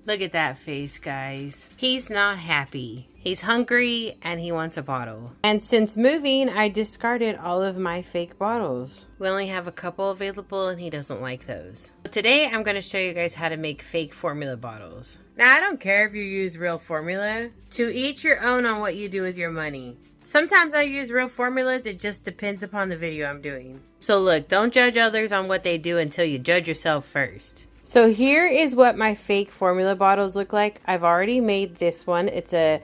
Look at that face, guys. He's not happy. He's hungry and he wants a bottle. And since moving, I discarded all of my fake bottles. We only have a couple available and he doesn't like those. Today, I'm going to show you guys how to make fake formula bottles. Now, I don't care if you use real formula. To each your own on what you do with your money. Sometimes I use real formulas. It just depends upon the video I'm doing. So look, don't judge others on what they do until you judge yourself first. So here is what my fake formula bottles look like. I've already made this one. It's a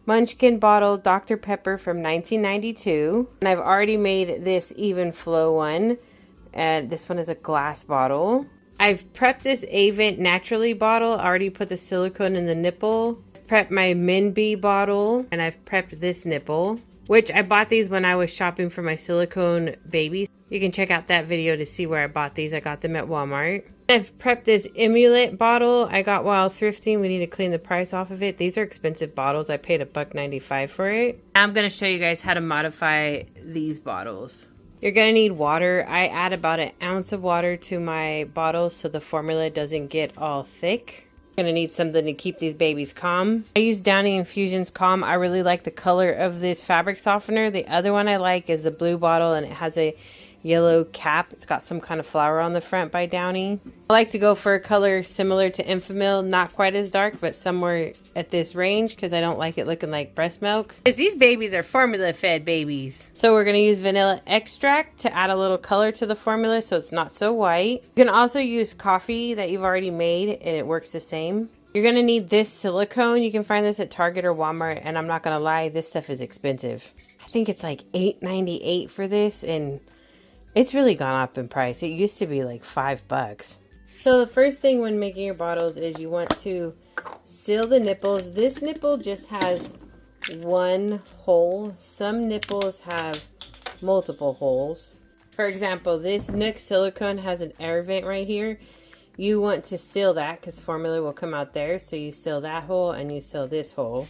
Munchkin bottle Dr. Pepper from 1992. And I've already made this Even Flow one. And this one is a glass bottle. I've prepped this Avent Naturally bottle. I already put the silicone in the nipple. I've prepped my Minbee bottle. And I've prepped this nipple. Which I bought these when I was shopping for my silicone babies. You can check out that video to see where I bought these. I got them at Walmart. I've prepped this Emulet bottle I got while thrifting. We need to clean the price off of it. These are expensive bottles. I paid $1.95 for it. I'm going to show you guys how to modify these bottles. You're going to need water. I add about an ounce of water to my bottle so the formula doesn't get all thick. You're going to need something to keep these babies calm. I use Downy Infusions Calm. I really like the color of this fabric softener. The other one I like is the blue bottle and it has a yellow cap. It's got some kind of flower on the front by Downy. I like to go for a color similar to Enfamil, not quite as dark, but somewhere at this range because I don't like it looking like breast milk. Because these babies are formula fed babies. So we're going to use vanilla extract to add a little color to the formula so it's not so white. You can also use coffee that you've already made and it works the same. You're going to need this silicone. You can find this at Target or Walmart, and I'm not going to lie, this stuff is expensive. I think it's like $8.98 for this, and it's really gone up in price. It used to be like $5. So the first thing when making your bottles is you want to seal the nipples. This nipple just has one hole. Some nipples have multiple holes. For example, this Nook silicone has an air vent right here. You want to seal that because formula will come out there. So you seal that hole and you seal this hole.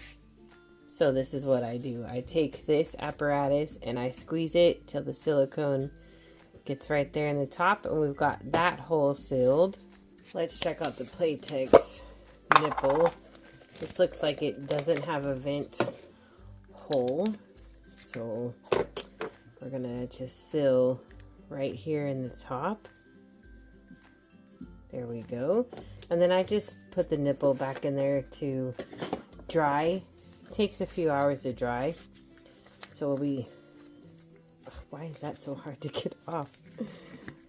So this is what I do. I take this apparatus and I squeeze it till the silicone gets right there in the top, and we've got that hole sealed. Let's check out the Playtex nipple. This looks like it doesn't have a vent hole, so we're gonna just seal right here in the top. There we go. And then I just put the nipple back in there to dry. It takes a few hours to dry, so we'll be... Why is that so hard to get off?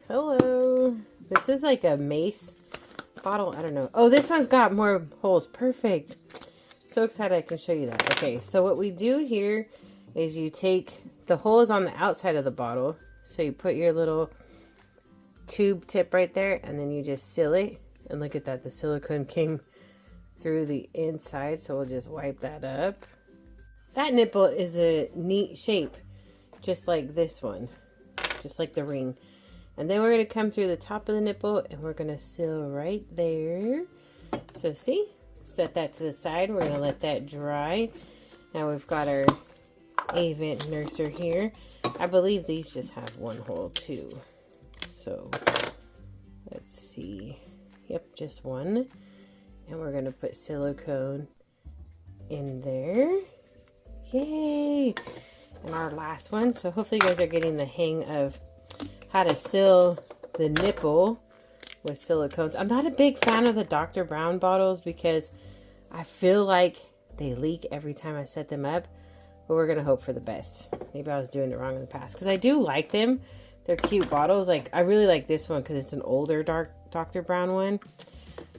Hello. This is like a mace bottle. I don't know. Oh, this one's got more holes. Perfect. So excited I can show you that. Okay, so what we do here is you take the holes on the outside of the bottle. So you put your little tube tip right there and then you just seal it. And look at that. The silicone came through the inside. So we'll just wipe that up. That nipple is a neat shape. Just like this one, just like the ring. And then we're going to come through the top of the nipple and we're going to seal right there. So see, set that to the side. We're going to let that dry. Now we've got our Avent nurser here. I believe these just have one hole too. So let's see. Yep, just one. And we're going to put silicone in there. Yay! And our last one. So hopefully you guys are getting the hang of how to seal the nipple with silicones. I'm not a big fan of the Dr. Brown bottles because I feel like they leak every time I set them up. But we're going to hope for the best. Maybe I was doing it wrong in the past. Because I do like them. They're cute bottles. Like, I really like this one because it's an older Dr. Brown one.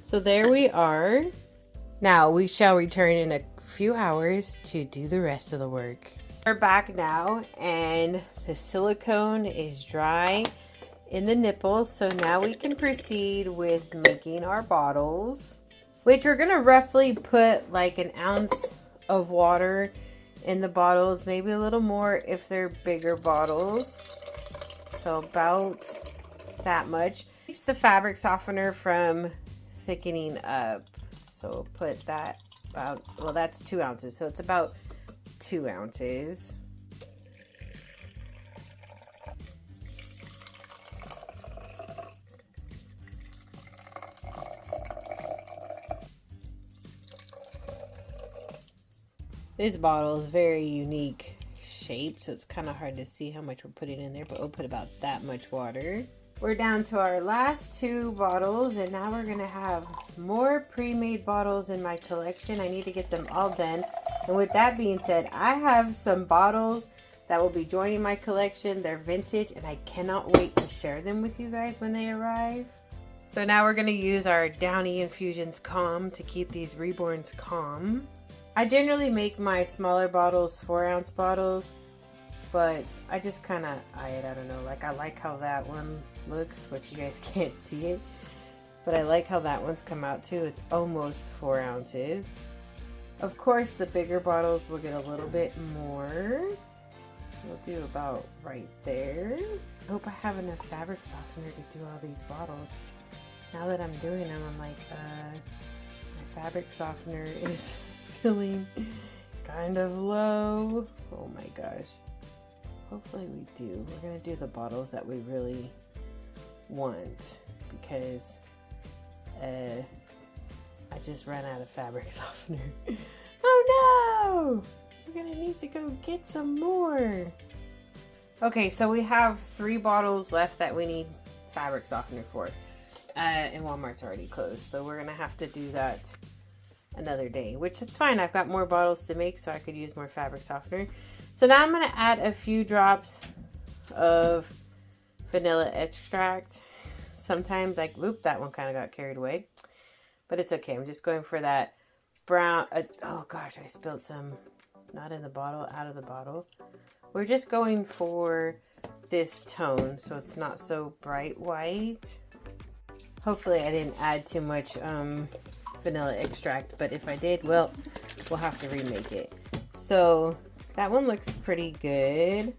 So there we are. Now we shall return in a few hours to do the rest of the work. We're back now and the silicone is dry in the nipples. So now we can proceed with making our bottles, which we're going to roughly put like an ounce of water in the bottles, maybe a little more if they're bigger bottles. So about that much. Keeps the fabric softener from thickening up. So put that about, well, that's 2 ounces. So it's about 2 ounces. This bottle is very unique shape, so it's kind of hard to see how much we're putting in there, but we'll put about that much water. We're down to our last 2 bottles, and now we're gonna have more pre-made bottles in my collection. I need to get them all done. And with that being said, I have some bottles that will be joining my collection. They're vintage, and I cannot wait to share them with you guys when they arrive. So now we're gonna use our Downy Infusions Calm to keep these reborns calm. I generally make my smaller bottles 4-ounce bottles, but I just kind of eye it. I don't know. Like, I like how that one looks, which you guys can't see it, but I like how that one's come out too. It's almost 4 ounces. Of course, the bigger bottles will get a little bit more. We'll do about right there. I hope I have enough fabric softener to do all these bottles. Now that I'm doing them, I'm like, my fabric softener is feeling kind of low. Oh my gosh. Hopefully we do. We're going to do the bottles that we really want, because I just ran out of fabric softener. Oh no! We're going to need to go get some more. Okay, so we have 3 bottles left that we need fabric softener for. And Walmart's already closed, so we're going to have to do that another day, which is fine. I've got more bottles to make, so I could use more fabric softener. So now I'm going to add a few drops of vanilla extract. Sometimes, like, whoop, that one kind of got carried away, but it's okay. I'm just going for that brown. Oh gosh, I spilled some, not in the bottle, out of the bottle. We're just going for this tone, so it's not so bright white. Hopefully I didn't add too much vanilla extract, but if I did, well, we'll have to remake it. So that one looks pretty good.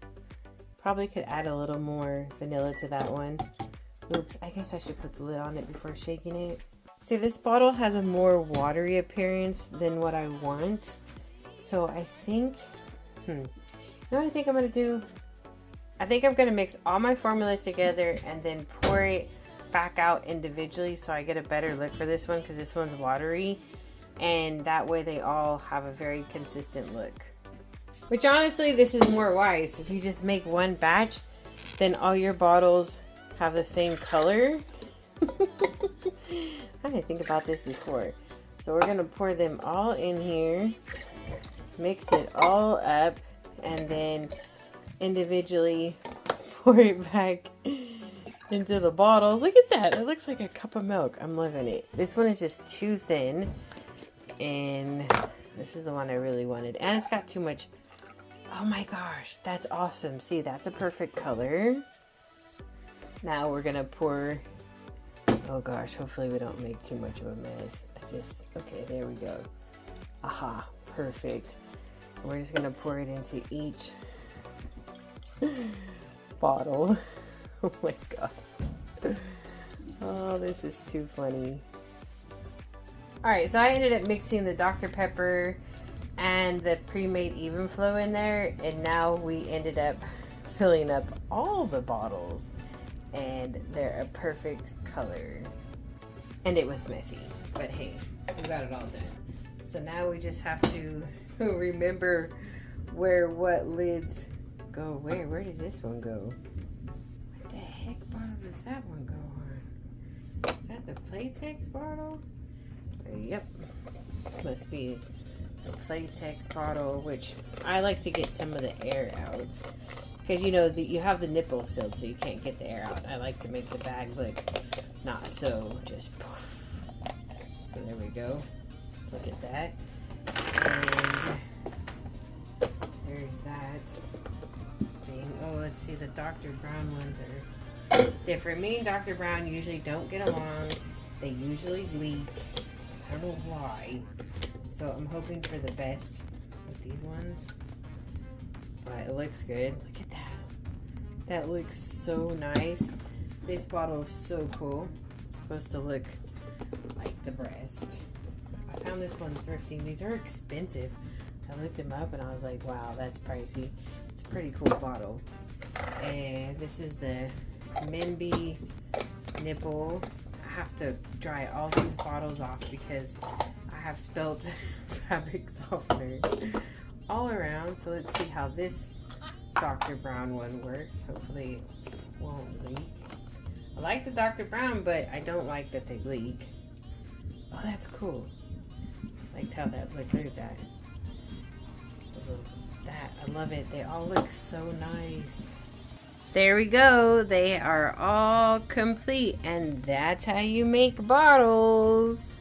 Probably could add a little more vanilla to that one. Oops, I guess I should put the lid on it before shaking it. See, this bottle has a more watery appearance than what I want. So I think, I think I'm gonna do, I think I'm gonna mix all my formula together and then pour it back out individually so I get a better look for this one, because this one's watery, and that way they all have a very consistent look. Which honestly, this is more wise. If you just make one batch, then all your bottles have the same color. I didn't think about this before. So we're gonna pour them all in here, mix it all up, and then individually pour it back into the bottles. Look at that. It looks like a cup of milk. I'm loving it. This one is just too thin, and this is the one I really wanted. And it's got too much. Oh my gosh, that's awesome. See, that's a perfect color. Now we're gonna pour, oh gosh, hopefully we don't make too much of a mess. Okay, there we go. Aha, perfect. We're just gonna pour it into each bottle. Oh my gosh. Oh, this is too funny. Alright, so I ended up mixing the Dr. Pepper and the pre-made Even Flow in there, and now we ended up filling up all the bottles, and they're a perfect color. And it was messy, but hey, we got it all done. So now we just have to remember where what lids go where. Where does this one go? What the heck bottle does that one go on? Is that the Playtex bottle? Yep, must be the Playtex bottle, which I like to get some of the air out, because you know you have the nipple sealed, so you can't get the air out. I like to make the bag look not so just poof. So there we go. Look at that. And there's that thing. Oh, let's see. The Dr. Brown ones are different. Me and Dr. Brown usually don't get along. They usually leak. I don't know why. So I'm hoping for the best with these ones. But it looks good. Look at that. That looks so nice. This bottle is so cool. It's supposed to look like the breast. I found this one thrifting. These are expensive. I looked them up and I was like, wow, that's pricey. It's a pretty cool bottle. And this is the Memby nipple. I have to dry all these bottles off because I have spilled fabric softener all around. So let's see how this Dr. Brown one works. Hopefully it won't leak. I like the Dr. Brown, but I don't like that they leak. Oh, that's cool. I liked how that looks. Look at that. I love it. They all look so nice. There we go. They are all complete, and that's how you make bottles.